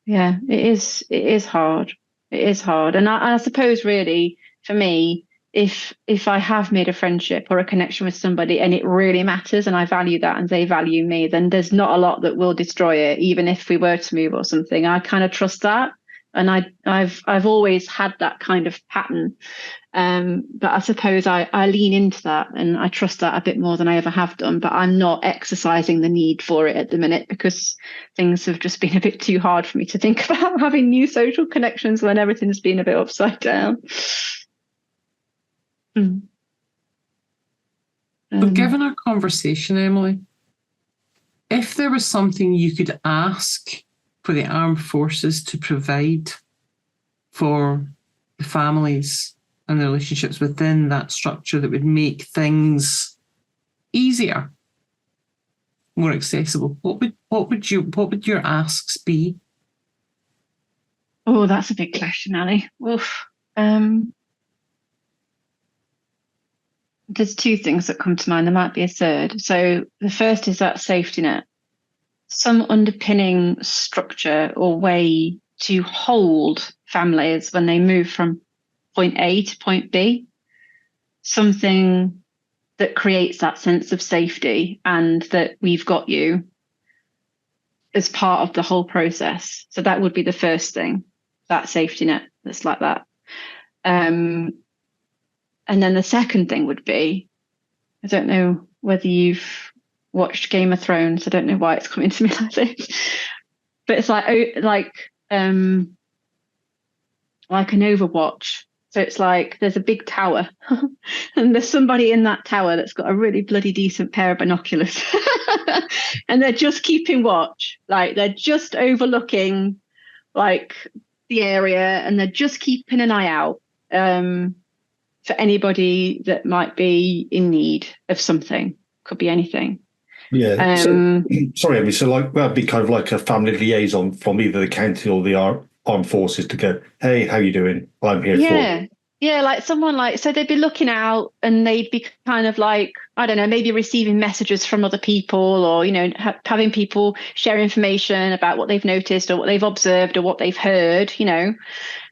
Yeah, it is hard. It is hard. And I suppose really for me, if I have made a friendship or a connection with somebody and it really matters and I value that and they value me, then there's not a lot that will destroy it, even if we were to move or something. I kind of trust that. And I've always had that kind of pattern. But I suppose I lean into that and I trust that a bit more than I ever have done. But I'm not exercising the need for it at the minute because things have just been a bit too hard for me to think about having new social connections when everything's been a bit upside down. So given our conversation, Emily, if there was something you could ask for the armed forces to provide for the families and the relationships within that structure that would make things easier, more accessible, what would your asks be? Oh, that's a big question, Ali. Oof. There's two things that come to mind. There might be a third. So the first is that safety net, some underpinning structure or way to hold families when they move from point A to point B, something that creates that sense of safety and that we've got you as part of the whole process. So that would be the first thing, that safety net that's like that. And then the second thing would be, I don't know whether you've watched Game of Thrones. I don't know why it's coming to me like this, but it's like an Overwatch. So So it's like there's a big tower and there's somebody in that tower that's got a really bloody decent pair of binoculars and they're just keeping watch. Like they're just overlooking like the area and they're just keeping an eye out for anybody that might be in need of something. Could be anything. Yeah. Sorry, Emily. So like that'd be kind of like a family liaison from either the county or the armed forces to go, hey, how you doing? I'm here for. Yeah, like someone like, so they'd be looking out and they'd be kind of like, I don't know, maybe receiving messages from other people or, you know, having people share information about what they've noticed or what they've observed or what they've heard, you know,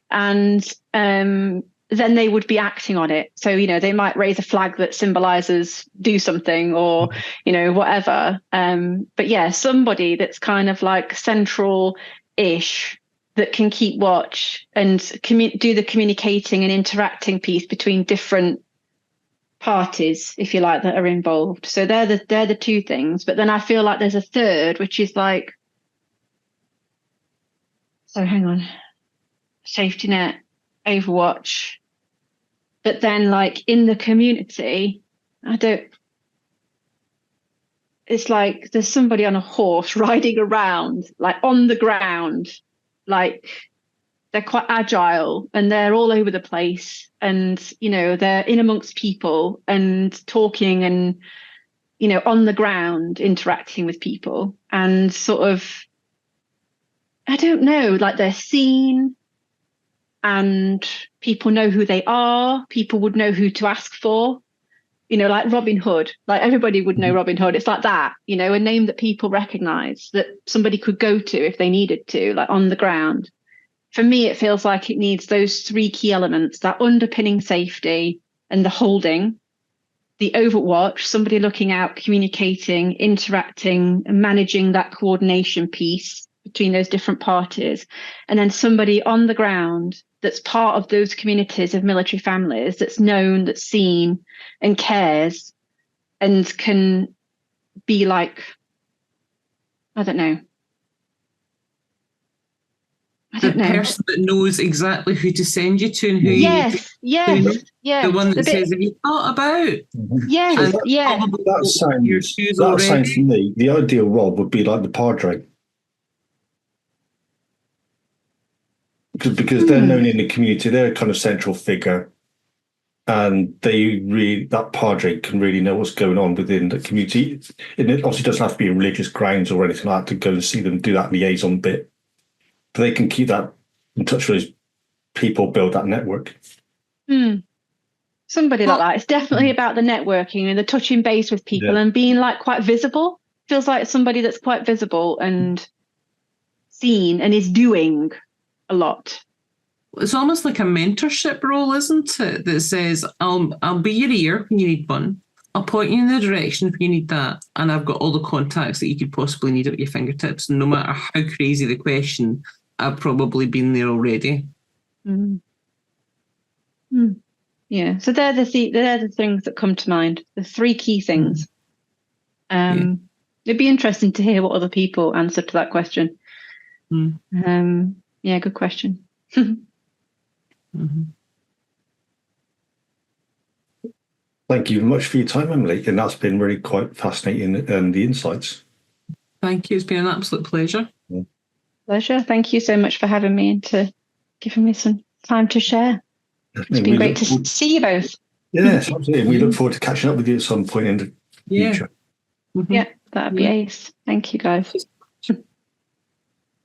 and then they would be acting on it. So, you know, they might raise a flag that symbolizes do something or, you know, whatever. But yeah, somebody that's kind of like central-ish that can keep watch and do the communicating and interacting piece between different parties, if you like, that are involved. So they're the two things. But then I feel like there's a third, which is like, so hang on, safety net, Overwatch. But then like in the community, it's like there's somebody on a horse riding around, like on the ground, like they're quite agile and they're all over the place and, you know, they're in amongst people and talking and, you know, on the ground interacting with people and sort of, I don't know, like they're seen and people know who they are. People would know who to ask for, you know, like Robin Hood, like everybody would know Robin Hood. It's like that, you know, a name that people recognize that somebody could go to if they needed to, like on the ground. For me, it feels like it needs those three key elements, that underpinning safety and the holding, the overwatch, somebody looking out, communicating, interacting, and managing that coordination piece between those different parties, and then somebody on the ground that's part of those communities of military families, that's known, that's seen and cares and can be like, I don't know. The person that knows exactly who to send you to and who yes. The one that says, have you thought about? Yes, That sounds to me, the ideal role would be like the padre. Because they're known in the community, they're a kind of central figure, and that padre can really know what's going on within the community. And it obviously doesn't have to be in religious grounds or anything like that to go and see them do that liaison bit. But they can keep that in touch with those people, build that network. Somebody like that. It's definitely about the networking and the touching base with people and being like quite visible. Feels like somebody that's quite visible and seen and is doing a lot. It's almost like a mentorship role, isn't it? That says, I'll be your ear when you need one. I'll point you in the direction if you need that. And I've got all the contacts that you could possibly need at your fingertips. No matter how crazy the question, I've probably been there already. Yeah. So they're the things that come to mind. The three key things. It'd be interesting to hear what other people answer to that question. Yeah, good question. Thank you very much for your time, Emily. And that's been really quite fascinating, and the insights. Thank you. It's been an absolute pleasure. Pleasure. Thank you so much for having me and to giving me some time to share. It's been great to see you both. Yes, absolutely. And we look forward to catching up with you at some point in the future. Yeah, that'd be ace. Thank you, guys.